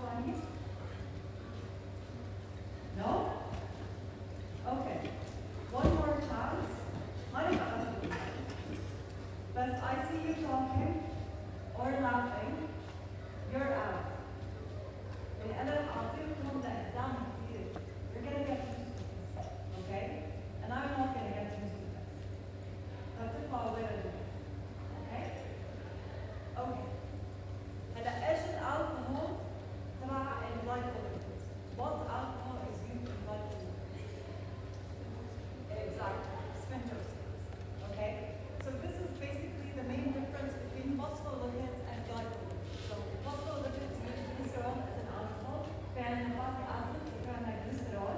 ثانية؟ No? Okay. One more chance. هاي بقى. But I see you talking or laughing. You're out. يعني أنا رح أعطيكم the exam كتير. You're gonna get used to this. Okay? And I'm not gonna get used to this. هتطلعوا غير الدنيا. Okay? Okay. هلا ايش الالكوهول تبع الجلايكوليبيدز؟ What alcohol is used in glycolypids? Exactly, spintrosins. Okay? So this is basically the main difference between phospholipids and glycolipids. So phospholipids use glycerol as an alcohol, فعلا fatty acids وفعلا glycerol.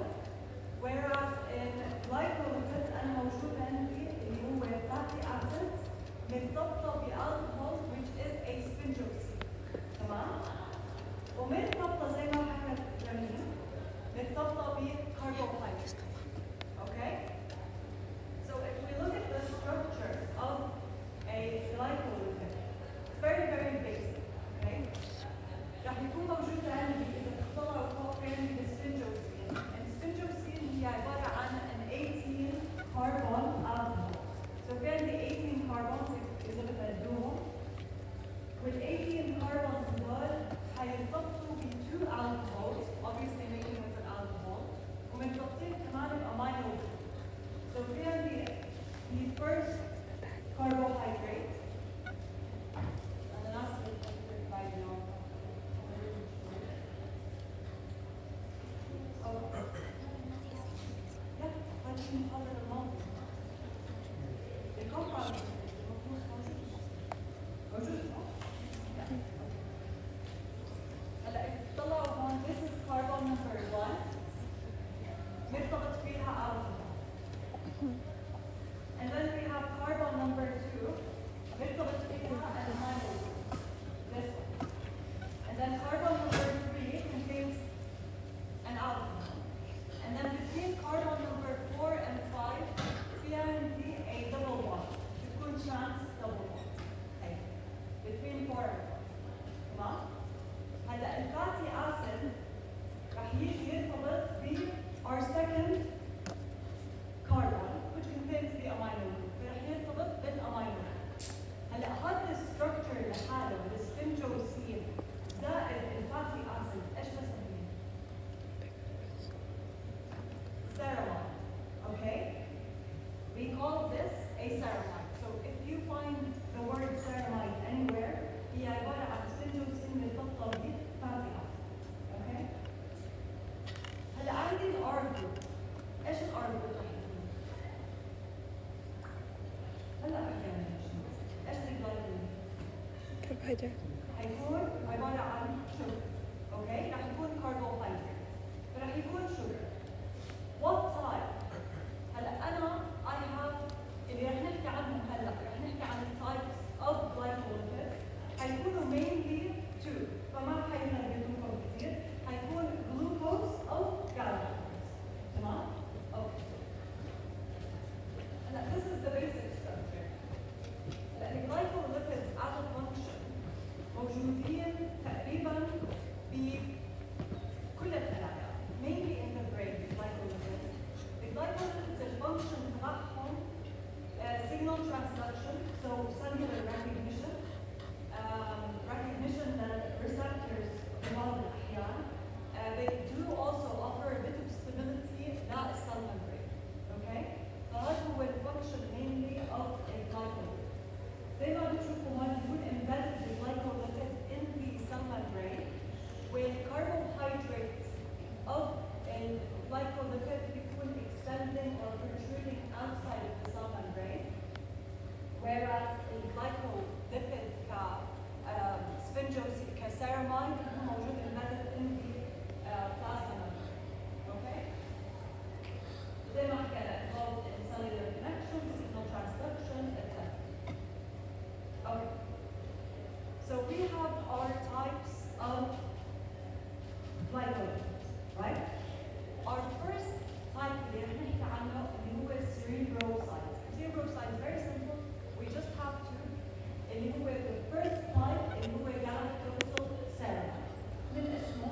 Whereas in glycolipids أنا موجود عندي اللي هو fatty acids مرتبطة بالكحول which is a spintrosin. تمام؟ ومرتبطة زي ما حكت جميل مرتبطة بكربوهيدرات. Okay? So if we look at the structure of a glycolipid, it's very, very basic. Okay? رح يكون موجود عندي إذا تطلعوا فوق عندي السبنجوسين. السبنجوسين هي عبارة عن an 18 carbon alcohol. So في عندي 18 carbons إذا بتعدوهم. وال 18 carbons دول حيرتبطوا ب 2 alcohols, obviously making it an alcohol. ومرتبطين كمان بأمينو. So في عندي the first carbohydrate. أنا ناسي right now. Yeah, let's نحضر الموضوع. الكومباوند موجود. هلا اطلعوا هون this is carbon number 1 مرتبط فيها alcohol. And then we have carbon number 2 مرتبط فيها amino. This one. And then carbon number 3 contains an alcohol. And then between carbon number 4 and 5 في عندي a double bond. بتكون chance double bond. Okay. Between 4 and 5. تمام؟ هلا الفاتي acid رح يجي يرتبط ب our second carbon which contains the amino group. رح يرتبط بالامينو. هلا هذا الستركتشر لحاله السبنجوسين زائد الفاتي acid ايش بسميه؟ ceramide. Okay? We call this a ceramide. So if you find the word ceramide anywhere, هي عبارة عن سبنجوسين مرتبطة بفاتي acid. Okay? هلا عندي الار جروب. ايش الار جروب رح يكون؟ هلا حكينا ايش الجلايكوليبيد؟ كربوهيدرات. حيكون عبارة عن sugar. Okay? رح يكون carbohydrate. فرح يكون sugar. What type? هلا أنا I have اللي رح نحكي عنهم هلا رح نحكي عن types of glycolipids حيكونوا mainly two فما حينربطوكم كثير حيكون glucose أو galactose. تمام؟ Okay. هلا this is the basic structure. هلا الglycolipids as a function موجودين تقريبا بكل الخلايا mainly in the brain glycolipids. الglycolipids الفانكشن تبعهم signal transduction so cellular recognition recognition receptors في بعض الأحيان. They do also offer a bit of stability للcell membrane. Okay? فهذا هو الفانكشن mainly of الglycolipid. زي ما بتشوفوا هون بيكون embedded الglycolipid in the cell membrane والcarbohydrate of الglycolipid بيكون extending or protruding outside of the cell membrane. Whereas الglycolipid spinjosi كceramide بيكون موجود embedded in the plasma membrane. Okay? زي ما حكينا involved in cellular connection, signal transduction, etc. Okay. So we have our types of glycolipids, right? Our first type اللي رح نحكي عنه اللي هو cerebrosides. Cerebrosides very simple. We just have to اللي هو the first type اللي هو galactosal ceramide. من اسمه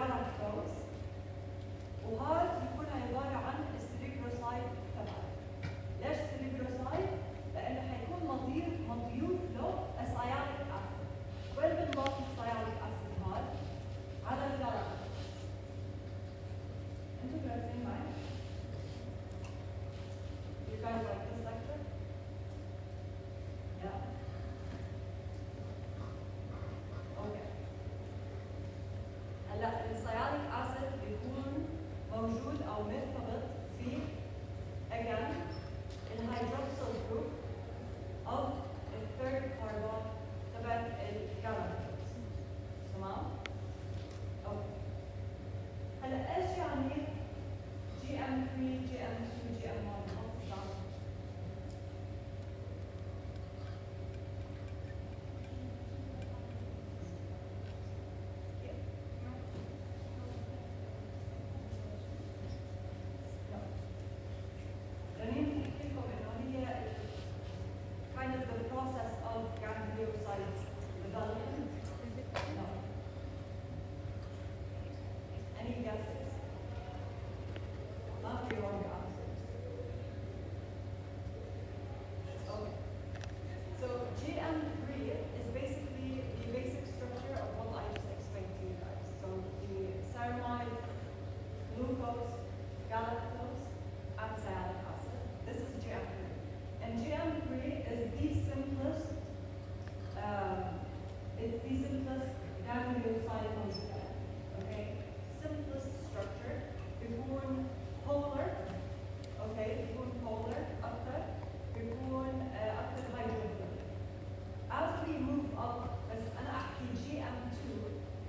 galactose وهذا بيكون عبارة عن السيليبروسايد تبعه. ليش سيليبروسايد؟ لأنه حيكون مضيوف له السياليك أسيد. وين بنضاف السياليك أسيد هذا؟ على الجلاكتوز. أنتوا جالسين معي؟ You guys like this lecture? Yeah. Okay. هلا السياليك أسيد بيكون موجود أو مرتبط في again الهيدروكسيل جروب of الثيرد كربون تبع الجلاكتوز. تمام؟ اوكي. هلا ايش يعني GM3 GM2 GM1 kind of the process of gangliosides development? No. Any guesses? Not the wrong answers. Okay. So GM3 is basically the basic structure of what I just explained to you guys. So the ceramide, glucose, galactose, and sialic acid. This is GM3. And GM3 is the simplest, it's the simplest ganglioside molecule. Okay? Simplest structure. بيكون polar. Okay? بيكون polar أكثر. بيكون أكثر hydrophilic. As we move up, بس أنا أحكي GM2.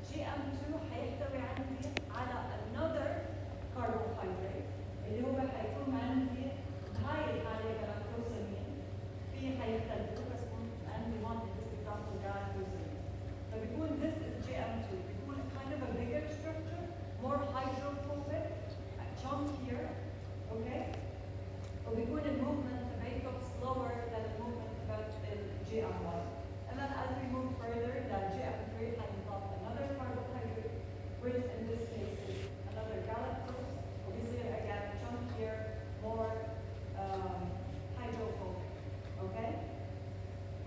GM2 حيحتوي عندي على another carbohydrate اللي هو حيكون عندي هاي الحالة galactosamine. في حيختلفوا بس عندي one in this example galactosamine. فبيكون this is GM2. بيكون kind of a bigger structure, more hydrophobic, chunkier, okay? وبيكون movement تبعته slower than the movement about GM1. And then as we move further, that GM3 حينضاف another carbohydrate, which in this case is another galactose. Obviously, again, chunkier, more hydrophobic. Okay?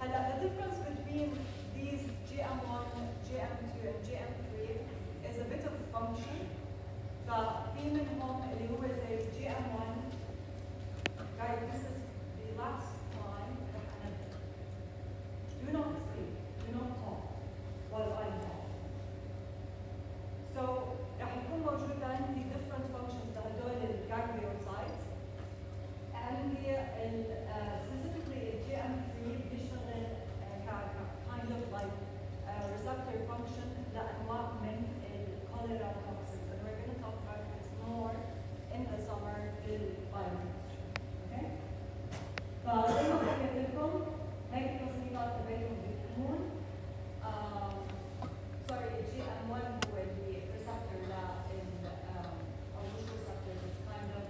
And the difference between these GM1, GM2, and GM3 is a bit of function. ففي منهم اللي هو زي GM1. Guys, this is the last time رح أنبه. Do not speak. Do not talk while I talk. So رح يكون موجود عندي different functions لهدول الgangliosides. عندي specifically GM3 بيشتغل kind of like receptor function لأنواع من الكوليرا toxins. And we're going to talk about this more in the summer بالbiology. Okay? فزي ما حكيت لكم هيك التصنيفات تبعهم بتكون sorry GM1 هو اللي receptor أو مش receptor it's kind of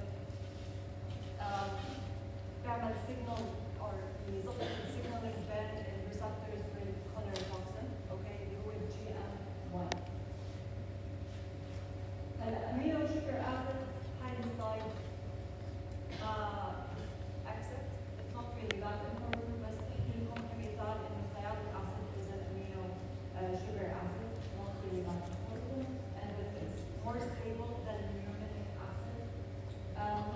بيعمل signal or بيظبط signaling بين الريسبتورز بالكولر توكسين. اوكي اللي هو GM1. هلا amino sugar acids هاي السلايد accept it's not really that important بس احكي لكم كمثال انه sialic acid is an amino sugar acid, not really that important, and it's more stable than muriatic acid.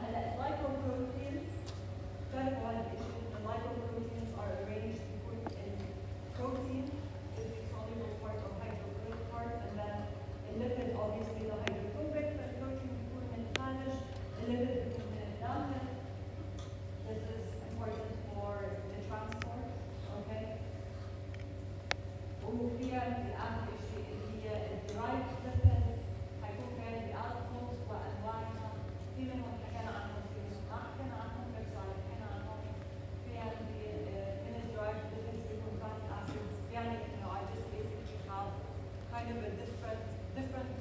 هلا glycoproteins تعرفوا هذا الشيء. The glycoproteins are arranged in protein is the soluble part or hydrophilic part, and then the lipid obviously the hydrophobic, but protein بيكون من الخارج, the lipid بيكون من الداخل. This is important for the transport, okay? وفيها عندي آخر شيء اللي هي derived lipids حيكون في عندي alcohols وأنواعها. في منهم حكينا عنهم في منهم ما حكينا عنهم بس حكينا عنهم. في عندي من derived lipids بيكون fatty acids. يعني إنه I just basically have kind of a different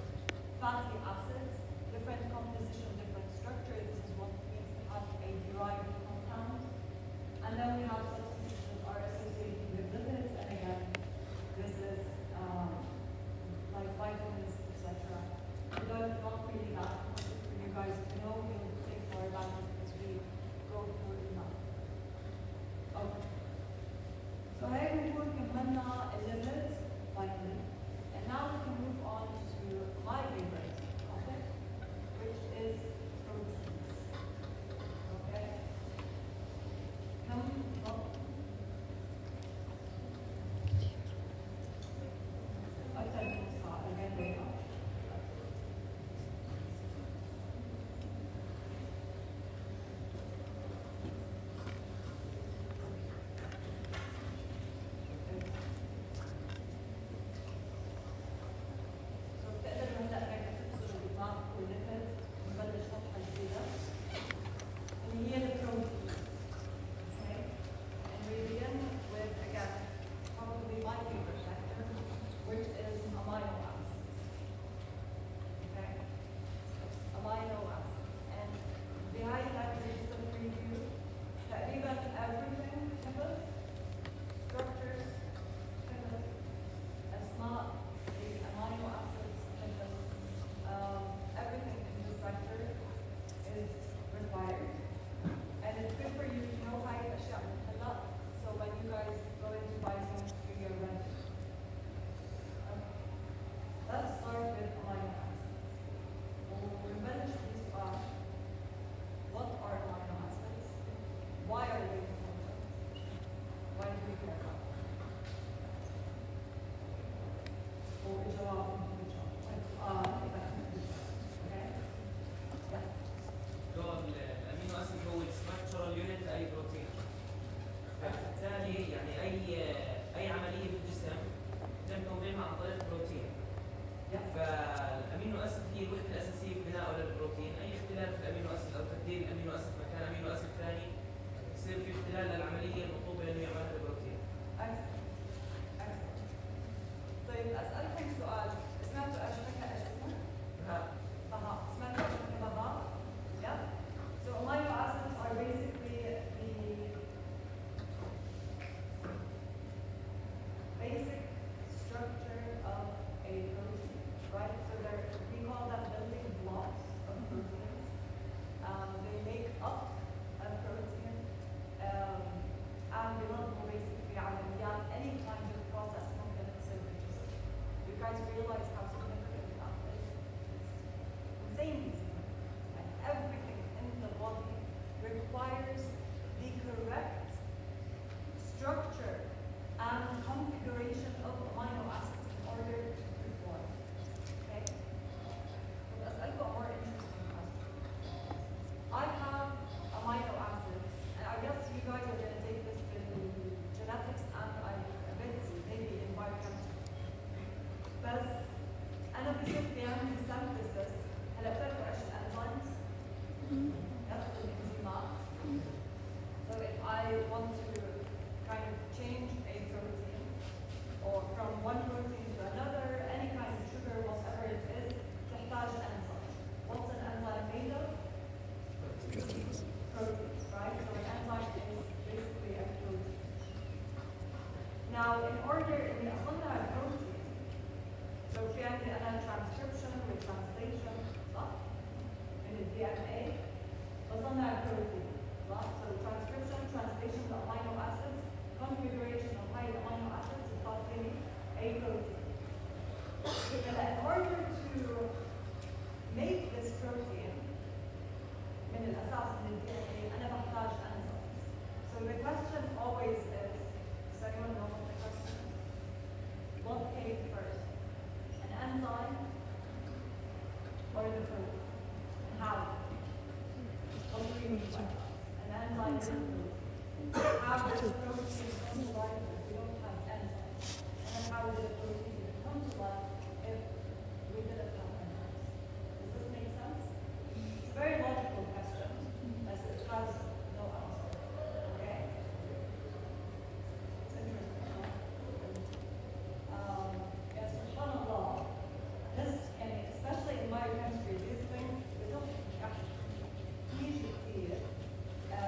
fatty acids, different composition, different structure. This is what it means to have a derived compound. And then we have substances that are associated with lipids, and again, this is like vitamins, etc. عملنا lipid vitamin, and now we can move on to my favorite topic, which is proteins. Okay? Come up. أكثر من ساعة again. Now, in order, إني أصنع البروتين، لو في عندي أنا transcription وtranslation صح؟ من ال DNA بصنع البروتين صح؟ So transcription, translation of amino acids, configuration of high amino acids بتعطيني a protein. هلا in order to make this protein من الأساس من ال DNA أنا بحتاج enzymes. So the question always is, does anyone know what the question is? What came first? An enzyme or the protein? And how? What do we mean by that? An enzyme is a protein. How does the protein come to life if we don't have enzymes? And then how did the protein come to life if we didn't have enzymes? Does this make sense? It's a very logical question, as it has no answer. Okay? It's interesting, huh? Yes, subhanAllah, this, and especially in biochemistry, these things, we don't teach it here,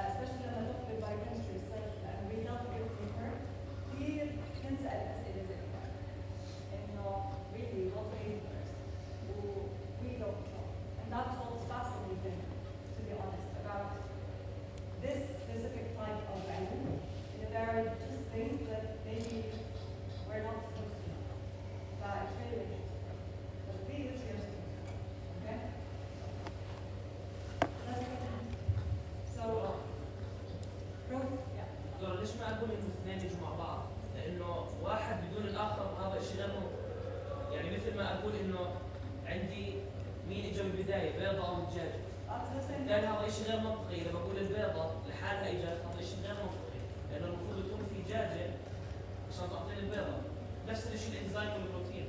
especially لما ندخل biochemistry research and we don't get deeper, كثير نسأل أسئلة زي كده. إنه really what came first? We don't know. And that's what's fascinating, to be honest, about this specific type of animal. You know, there are just things that maybe اقول انه اثنين يجوا مع بعض، لانه واحد بدون الاخر هذا شيء غير منطقي. يعني مثل ما اقول انه عندي مين اجى بالبدايه، بيضه او دجاجه. بالتالي هذا شيء غير منطقي. اذا بقول البيضه لحالها اجت هذا شيء غير منطقي، لانه المفروض يكون في دجاجه عشان تعطيني البيضه. نفس الشيء الانزيم والبروتين.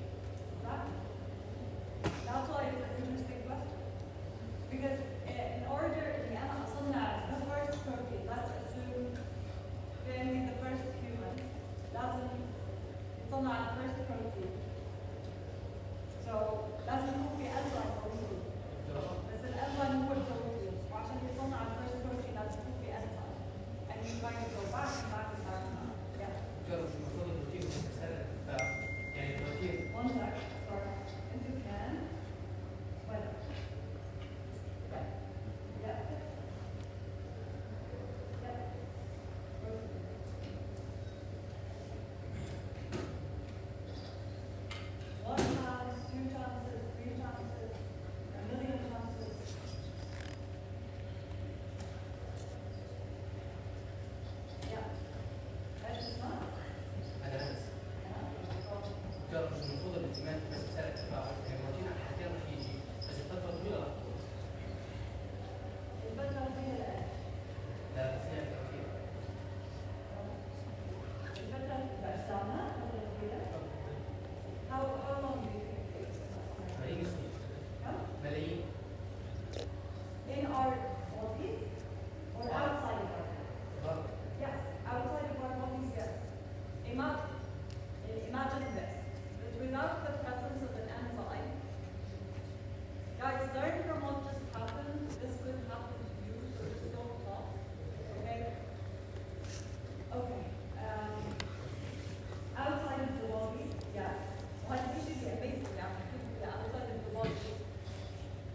That's why it's an interesting question. Because in order إني أنا أصنع the first protein, let's assume family the first human, لازم يصنع the first protein. So لازم يكون في enzyme موجود. بس الانزيم هو البروتين، وعشان يصنع the first protein لازم يكون في enzyme. And you kind of go back and back and back and back. Yeah. المفروض البروتين يعني البروتين. One sec. Sorry. Into can. Well. Yeah. Yeah. One chance, two chances, three chances, a million chances. Yeah. That's not. أنا آسف. دكتور مش المفروض الانزيمات بس مسألة تفاعل، يعني البروتين على حالتين راح يجي، بس الفترة طويلة راح تكون. الفترة فيها الآن. لا اثنين بروتين. الفترة بأجسامنا فترة طويلة. How long do you think it takes? ملايين السنين. Huh? ملايين. In our bodies or outside of our bodies? برضه. Yes, outside of our bodies, yes. Imagine this, that without the presence of an enzyme, guys, learn from what just happened. This could happen to you, so just don't talk. Okay? Okay. Outside of the body, yes. What we should be basically outside of the body,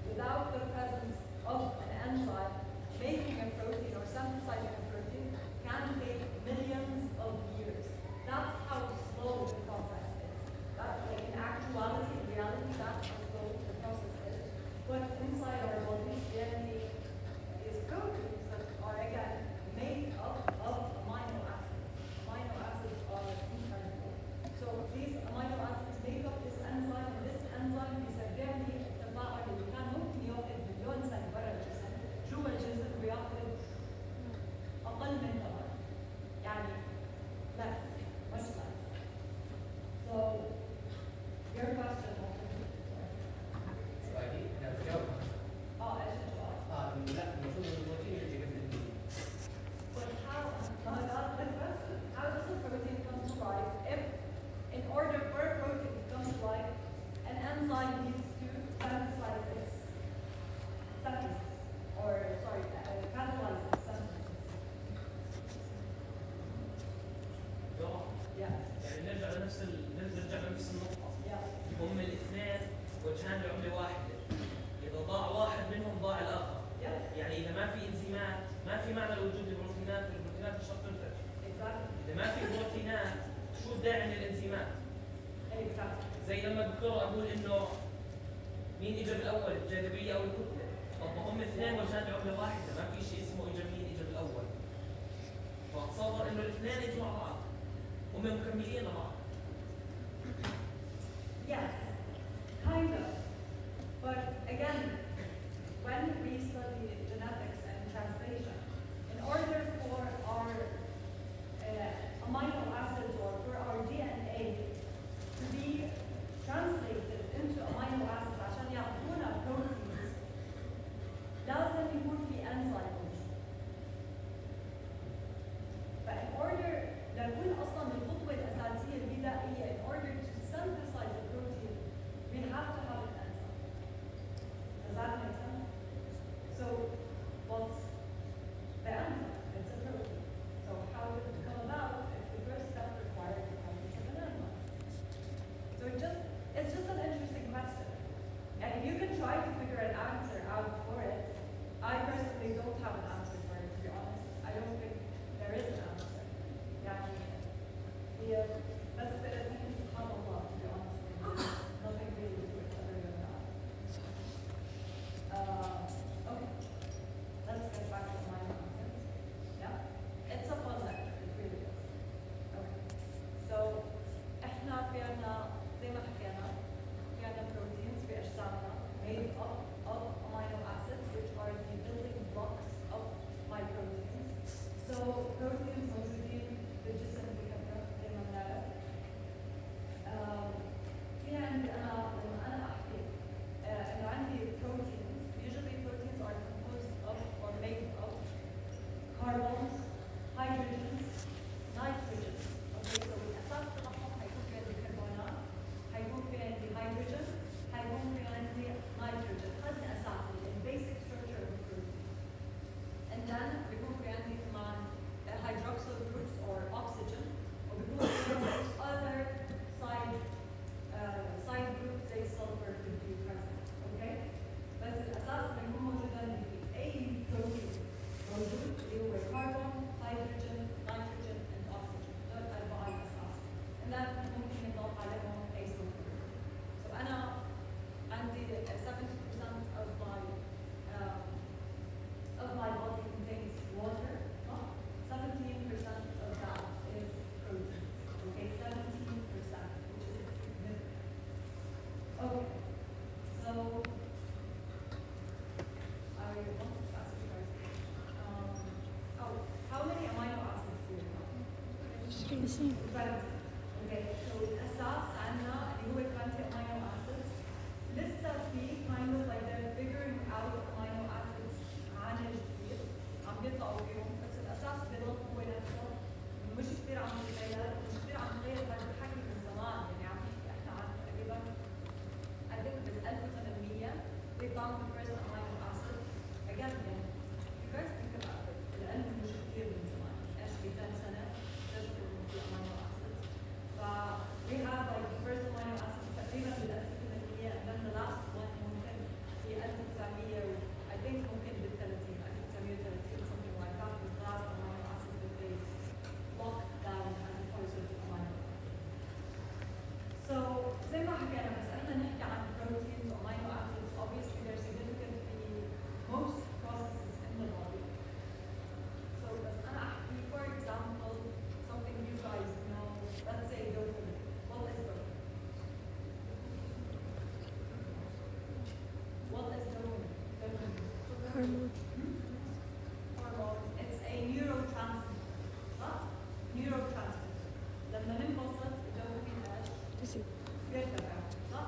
without the presence of an enzyme, making a protein or synthesizing a protein can take millions of years. That's how slow the process is. That's like in actuality, in reality, that's how slow the process is. But inside our bodies, DNA is proteins that are again made up of amino acids. Amino acids are internal. So these amino acids make up this enzyme, and this enzyme بيسببني التفاعل اللي كان ممكن ياخذ مليون سنه برا الجسم، جوا الجسم بياخذ اقل من دقائق. يعني less, much less. So your question. سؤالي أنا بجاوب. ايش السؤال؟ إنه لا المفروض البروتين يجي قبل الانزيم. But how? That's the question. How does a protein come to life if, in order for a protein to come to life, an enzyme needs to synthesize its synthesis, or sorry, catalyze its synthesis? Yes. يعني نرجع لنفس النقطة. Yeah. هم الاثنين وجهان لعملة واحدة. إذا ضاع واحد منهم ضاع الآخر. Yeah. يعني إذا ما في إنزيمات ما في معنى لوجود البروتينات، والبروتينات مش رح تنتج. Exactly. إذا ما في بروتينات شو الداعي للإنزيمات؟ Exactly. زي لما دكتور أقول إنه مين إجا بالأول، الجاذبية أو الكتلة؟ طب ما هم اثنين وجهان لعملة واحدة، ما في شيء اسمه إجا مين إجا بالأول. فأتصور إنه الاثنين إجوا مع بعض، هم مكملين لبعض. Yes, kind of. But again, when we study genetics and translation, in order for our amino acids or for our DNA to be translated into amino acids عشان يعطونا proteins, لازم يكون في enzyme موجود. فإن order لنكون أصلاً الخطوة الأساسية البدائية in order to synthesize a protein, we have to have an enzyme. Does that make sense? So, what's the enzyme? It's a protein. So, how did it come about if the first step required the presence of an enzyme? So, it's just an interesting question. And if you can try to figure an answer out for it, I personally don't have an answer for it, to be honest. I don't think there is an answer. يعني هي بس بتقول سبحان الله to be honest with you. Nothing really to it other than that. Okay, let's get back to my nonsense. Yeah, it's a fun lecture, it really is. 20. اوكي سو الاساس عندنا اللي هو 20 امينو اسيدز لسه في kind of like they're figuring out amino acids عن الجديد عم بيطلعوا فيهم بس الاساس بيضل هو نفسه مش كثير عم يتغير مش كثير عم يتغير هذا الحكي من زمان يعني عم نحكي احنا عن تقريبا I think بال 1800 they found the first amino acid again يعني you guys think about it العلم مش كثير من زمان ايش في 10 سنه اكتشفوا انه في amino acids ف we have like the first amino acid تقريبا بال 1800 and then the last one ممكن في 1900 I think ممكن بال 30 1930 something like that was the last amino acid that they locked down as a pharmaceutical amino acid. So زي ما حكينا بس احنا نحكي عن proteins amino acids obviously they're significant في most processes in the body. So بس انا احكي for example something you guys know let's say dopamine. What is dopamine? What is dopamine? Dopamine. Hormone. Hormone. It's a neurotransmitter. صح؟ Neurotransmitter. لما ننبسط الدوبامين ايش؟ تزيد. يرتفع. صح؟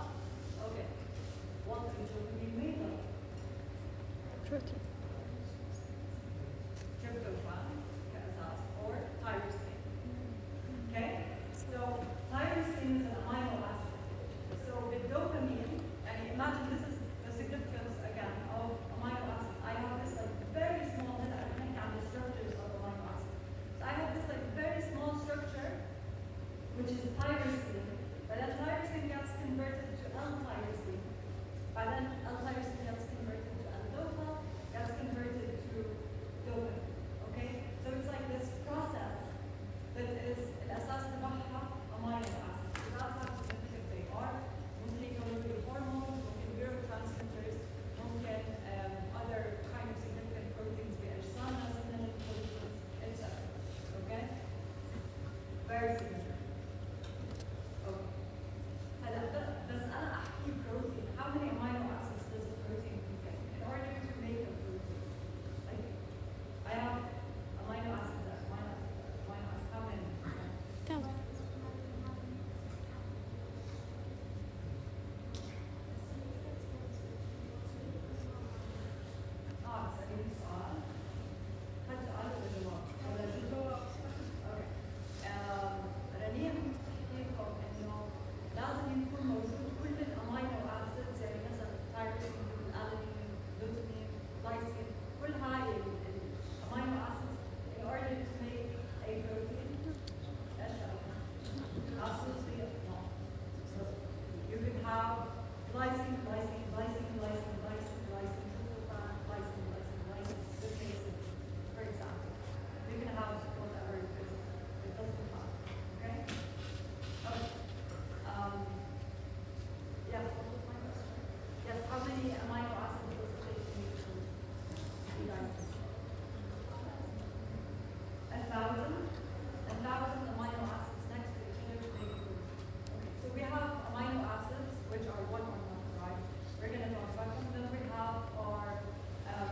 Okay. What is dopamine made of? Protein. Tryptophan كأساس or tyrosine. Okay? So tyrosine is an amino acid. So the dopamine, and imagine this is the significance again of amino acids. I have this like very small, I think on the structures of amino acids. So I have this like very small structure, which is tyrosine. But then tyrosine gets converted to L-tyrosine. But then L-tyrosine gets converted to L-dopa, gets converted to dopamine. Okay? So it's like this process that is الأساس تبعها amino acids. So that's how significant they are. ممكن يكونوا لي hormones, ممكن neurotransmitters, ممكن other kind of significant proteins بأجسامنا, signaling proteins, etc. Okay? Very significant. Okay. هلا بس أنا أحكي protein. How many amino acids does a protein contain? In order to make a protein, like I have amino acids, amino acids. How many? 1000. بتسأليني سؤال؟ هذا سؤال ولا جواب؟ ولا جواب؟ اوكي. رنيم بتحكي لكم انه لازم يكون موجود كل الامينو اسيدز يعني مثلا تايروسين، الانين، جلوتامين، لايسين، كل هاي الامينو اسيدز in order to make a protein. ايش رأيك؟ Absolutely not. So you can have glycine, glycine, glycine, glycine, glycine, glycine, tryptophan, glycine, glycine, glycine, glycine, for example. You can have whatever it is. It doesn't matter. Okay? Okay. Yes, what was my question? Yes, how many amino acids does it take to make a protein? You guys? 1,000? 1,000 amino acids next to each other to make a protein. Okay, so we have amino acids, which are one or not, right? We're going to talk about them. Then we have our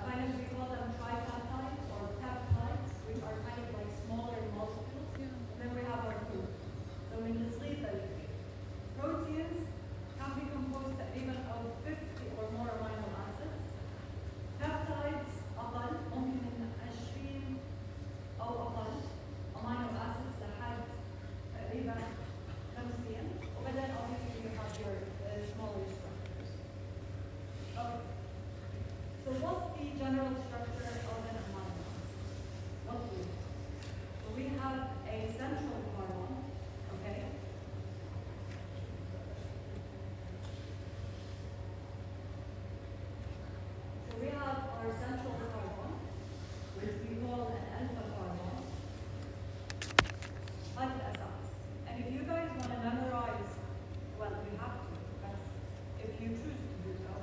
kind of, we call them tripeptides or peptides, which are kind of like smaller molecules. And then we have our food. So in the sleep, proteins can be composed even of 50 or more amino acids. Peptides أقل ممكن من 20 أو أقل amino acids لحد تقريبا 50 وبعدين obviously you have your smaller structures. Okay. So what's the general structure of an amino acid? What do we have? So we have a central carbon, okay? So we have our central carbon, which we call an alpha carbon. هذا الأساس. And if you guys want to memorize, well, you have to, but if you choose to do so,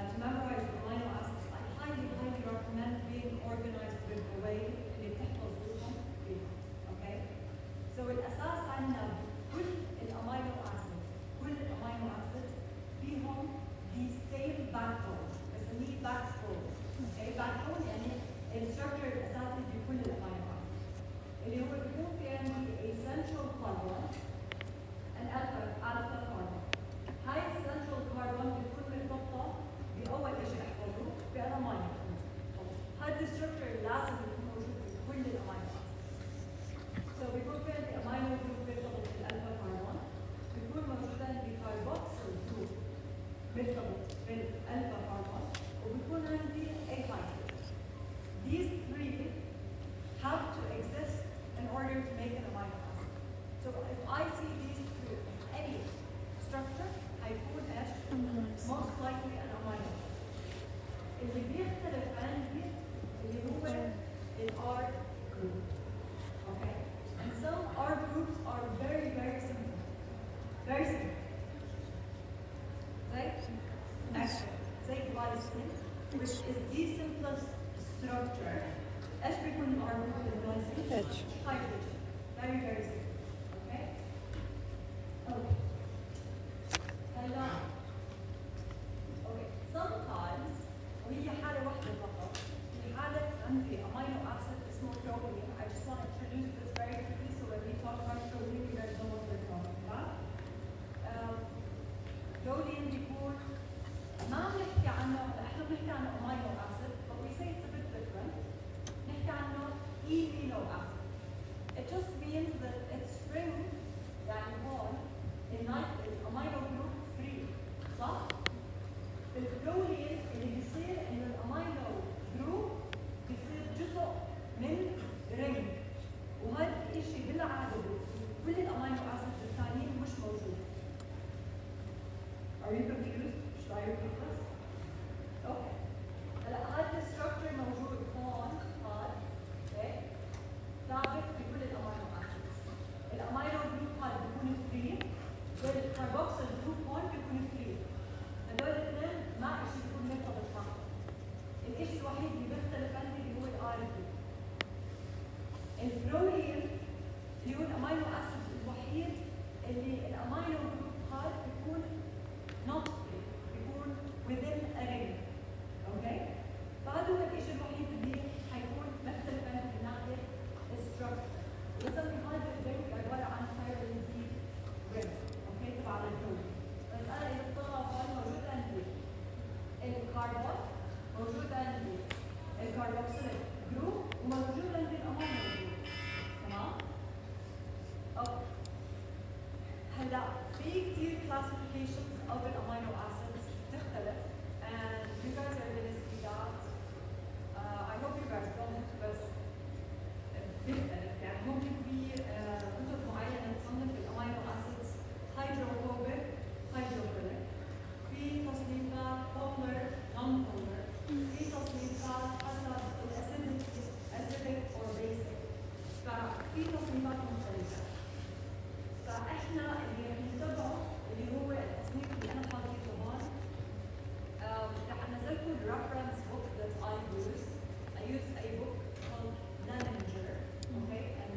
to memorize the amino acids, I highly, highly recommend being organized with the way اللي بتحفظ بيهم فيها. Okay? So الأساس عندنا كل الأمينو acids، كل الأمينو acids فيهم the same backbone. بسميه backbone. Okay? Backbone يعني الستراكشر الأساسي لكل الأمينو acids. اللي هو بيكون في عندي central carbon and alpha carbon. هاي السنترال كاربون بتكون مرتبطة بأول شيء احفظوه بأمينو. هذا الستركتشر لازم يكون موجود في كل الأمينو أسيدز. بيكون في عندي أمينو جروب بيرتبط بالألفا كاربون، بيكون موجود عندي كاربوكسيل جروب بيرتبط بالألفا كاربون، وبيكون عندي A hydrogen. These three have to exist in order to make an amino acid. So if I see these three in any structure, هيكون ايش؟ most likely an amino acid. اللي بيختلف عندي اللي هو ال R group. Okay? And some R groups are very, very simple. Very simple. زي glycine, which is the simplest structure. ايش بيكون ال R group للglycine؟ Hydrogen. Very, very simple. Okay? Okay. هلا sometimes وهي حالة واحدة فقط، في حالة عندي amino acid اسمه proline. I just want to introduce this very quickly so when we talk about proline you guys know what we're talking about. Proline بيكون ما بنحكي عنه، احنا بنحكي عنه amino acid but we say it's a bit different. نحكي عنه amino acid. It just means that its ring يعني هون الامينو جروب 3 صح؟ البرولين اللي بيصير انه الامينو جروب بيصير جزء من رينج، وهذا الشيء بالعاده كل الامينو اسيدز الثانيين مش موجود. Are you confused? Should I repeat this? Okay. هلا هذا الستركتشر موجود هون هذا اوكي ثابت بكل الامينو اسيدز. الامينو جروب هذا بيكون 3 والكربوكسيل جروب هون بيكون 3. هدول الاثنين ما شيء بيكون مرتبط معهم. الشيء الوحيد اللي بيختلف عندي اللي هو الار جروب. البرولين اللي هو الامينو اسيد الوحيد اللي الامينو جروب هذا بيكون not free، بيكون within a ring. اوكي؟ فهذا هو الشيء الوحيد اللي حيكون مختلف عندي من ناحيه الستركتشر. بسمي هذا الرينج عباره عن pyridine ring. اوكي؟ تبع البرولين. بس انا اذا طلع موجود عندي الكربون، موجود عندي الكربوكسيل جروب، وموجود عندي الامينو جروب. تمام؟ اوكي. هلا في كثير classifications of the amino acids تختلف and you guys are going to see that. I hope you guys don't have to بس بيختلف يعني ممكن في كتب معينة تصنف الامينو acids hydrophobic hydrophilic، في تصنيفات polar non-polar، في تصنيفات حسب الاسيديك acidic or basic، ففي تصنيفات مختلفة. فاحنا اللي بنتبعه اللي هو التصنيف اللي انا حاطيته هون. رح انزل لكم الريفرنس book that I use. I use a book called Lec-9. Okay, and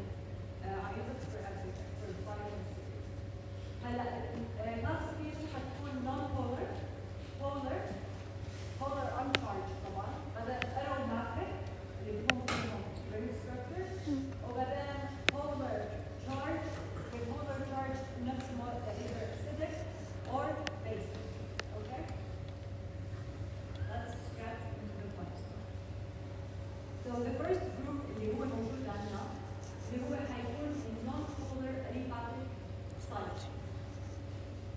I use it for everything for the final. هلا classification حتكون non-polar، polar، polar uncharged طبعا، بعدين aromatic اللي بيكون فيهم ring structures، وبعدين polar charged، والpolar charged نفس المواد either acidic or basic. Okay? Let's get into the point. So the first group اللي هو موجود عندنا اللي هو حيكون non-polar aliphatic site.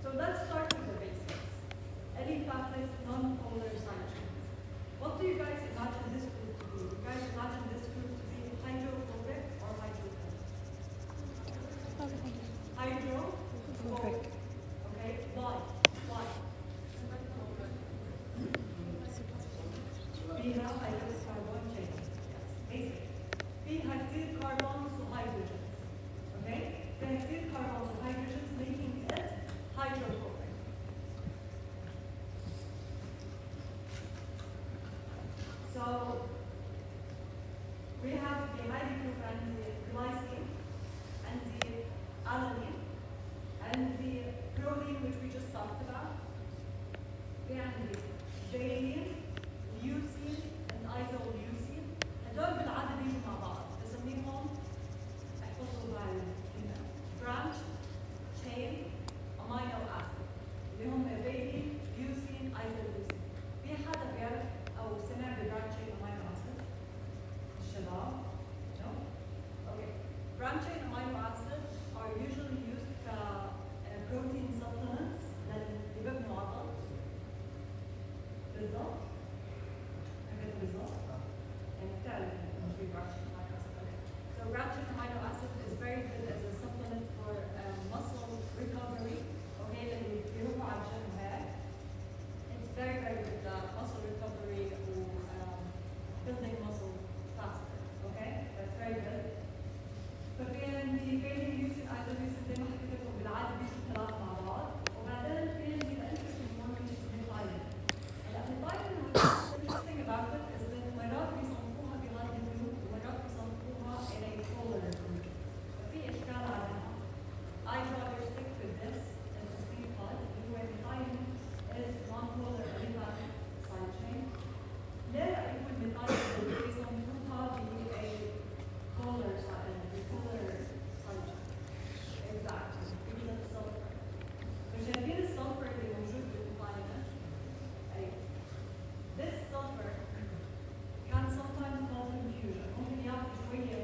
So let's start with the basics. Aliphatic non-polar site chains. What do you guys imagine this group to be? You guys imagine this group to be hydrophobic or hydrophilic? Hydrophobic. Okay, why? Why? فيها hydrocarbon chain. Basic. فيها كثير carbons وhydrogens. Okay? فيها كثير carbons وhydrogens making it hydrophobic. So we have the highly group and the glycine and the alanine and the proline which we just talked about. We have the valine, leucine and isoleucine. هدول بالعادة بيجوا مع بعض، بسميهم احفظوا usually used كبروتين supplements اللي بيبنوا عضل. بالظبط. هكذا بالظبط. يعني بتعرف إنه في branching amino acid. So branching amino acid is very good as a supplement for muscle recovery. Okay, اللي بيروحوا على الجيم هيك. It's very good muscle recovery و building muscle faster. Okay, that's very good. فكان في use either use زي ما حكيت لكم بالعاده بيجوا ثلاث مع بعض وبعدين كان بيبقى interesting one which is methionine. هلا methionine what's interesting about it is that مرات بيصنفوها بلايند جروب ومرات بيصنفوها in a polar group. ففي اشكال عليها. I'd rather stick with this interesting part اللي هو methionine is non-polar amino side chain. لا يكون methionine بيصنفوها ب a polar side chain. Exactly. Because of sulfur. فشايفين السلفر اللي موجود بالمثيونين؟ أيوه. This sulfur can sometimes cause confusion. ممكن يعطي شوية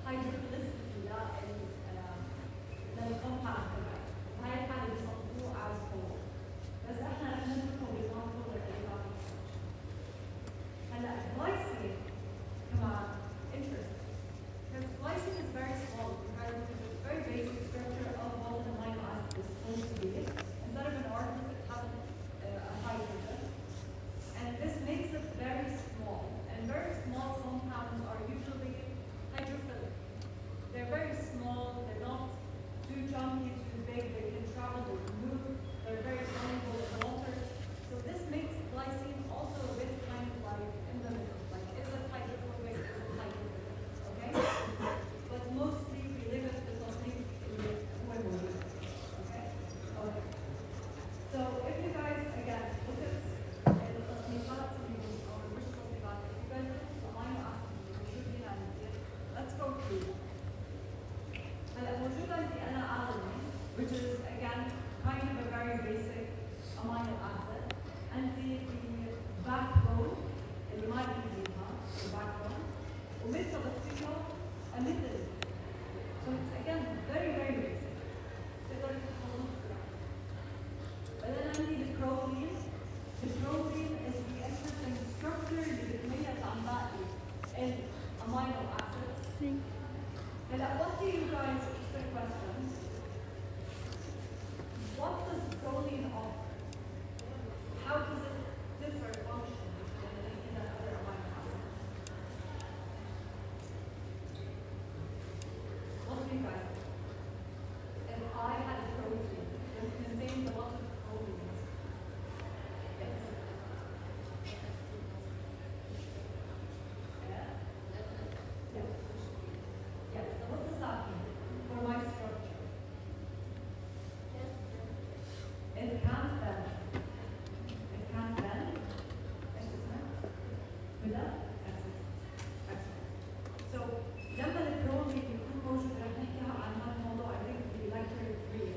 hydrophilicity للكومباوند تبعي. وهي الحالة بيصنفوه as polar. بس احنا رح نتركه بالنون polar amino. هلا glycine كمان interesting. Because glycine is very small compared to the very basic structure of what an amino acid is supposed to be. Instead of an organ, it has a hydrogen. And this makes it very small. And very small compounds are usually hydrophilic. They're very small, they're not too chunky, too big, they can travel, they can move, they're very soluble in water. So this makes glycine also a bit kind of like in the middle. Like, is it hydrophobic, is it hydrophilic? Okay? But mostly we live at the topic in the women. Okay? Okay. So if you guys again look at the تصنيفات or مش تصنيفات, if you guys look at the amino acids اللي موجودين عندي, let's go through. هلا موجود عندي أنا alanine, which is again kind of a very basic amino acid. عندي the backbone اللي ما بيجيبها the backbone. ومثل فيها a middle. So it's again very basic. تقدر تحفظوه بسرعة. بعدين عندي البروتين. البروتين is the interesting structure اللي بتميز عن باقي الامينو acids. هلا what do you guys just a question? What does protein offer? How does it differ functionally than the other amino acids? What do you guys think? If I had a protein that contains a lot of proteins, yes. Yeah? Yes. Yes. So what does that mean for my structure? It can't bend. It can't bend. ايش اسمه؟ بدا؟ Excellent. So لما البروتين يكون موجود رح نحكي عن هذا الموضوع I think في lecture 3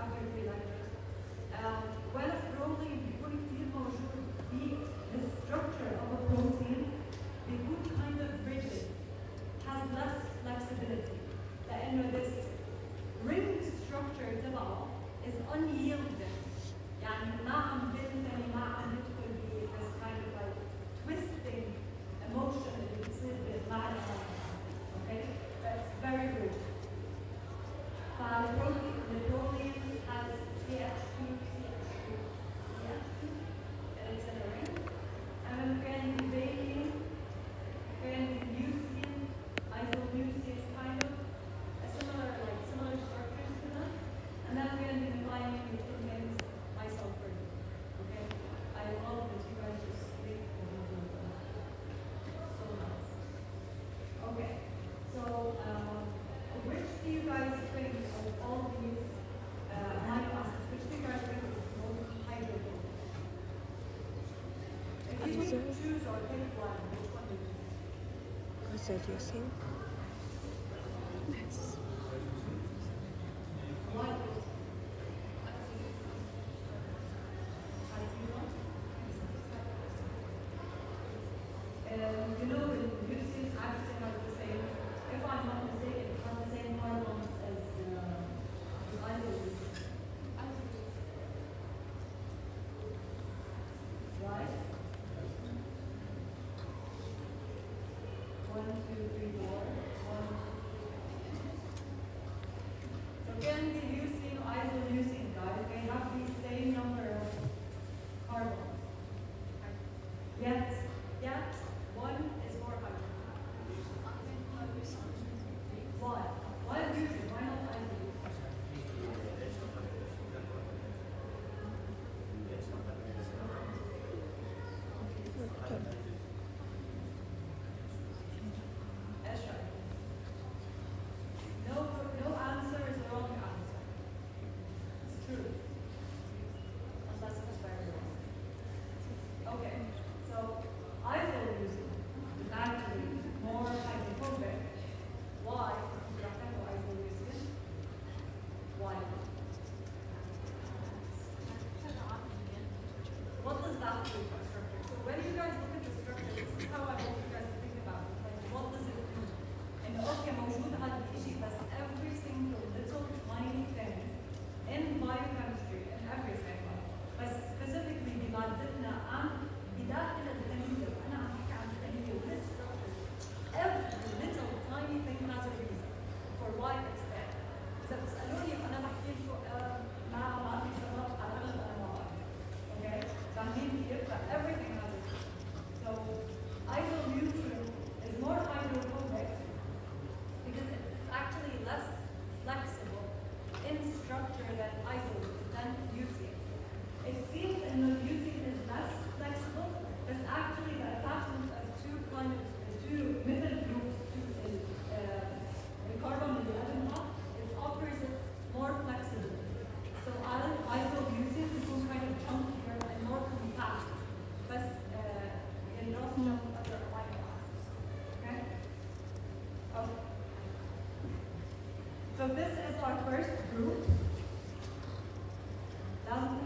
after 3 lectures. When a protein بيكون كتير موجود the structure of a protein بيكون kind of rigid, has less flexibility. لأنه this ring structure تبعه is unyielding. يعني ما عم بينتهي ما عم ندخل ب this kind of like twisting emotion اللي بتصير مع okay? That's very good. فالبروتين has CH2, and it's in a ring. And then can be valine, can be leucine, isoleucine kind of, similar structures to them. And then we're going to be methionine, which contains sulfur. Okay? I love that you guys just sleep over them. So nice. Okay. So, which do you guys think of all these amino acids, which do you guys think is most hydrophobic? If you could choose or pick one, which one would you choose? Reducing. Yes. One. You know, the leucine actually have the same. If I reason. For why it's bad. إذا بتسألوني أنا بحكي لكم ما في سبب على الأقل أنا ما بعرف. Okay? فاهمين كيف؟ Everything has a reason. So isoleucine is more hydrophobic because it's actually less flexible in structure than leucine. It seems that leucine is less flexible, but actually the attachment of two middle groups to the carbon in the atom, it offers it more flexibility. So isoleucine becomes kind of chunkier and more compact, but it does jump other amino acids. Okay? Okay. So this is our first group. لازم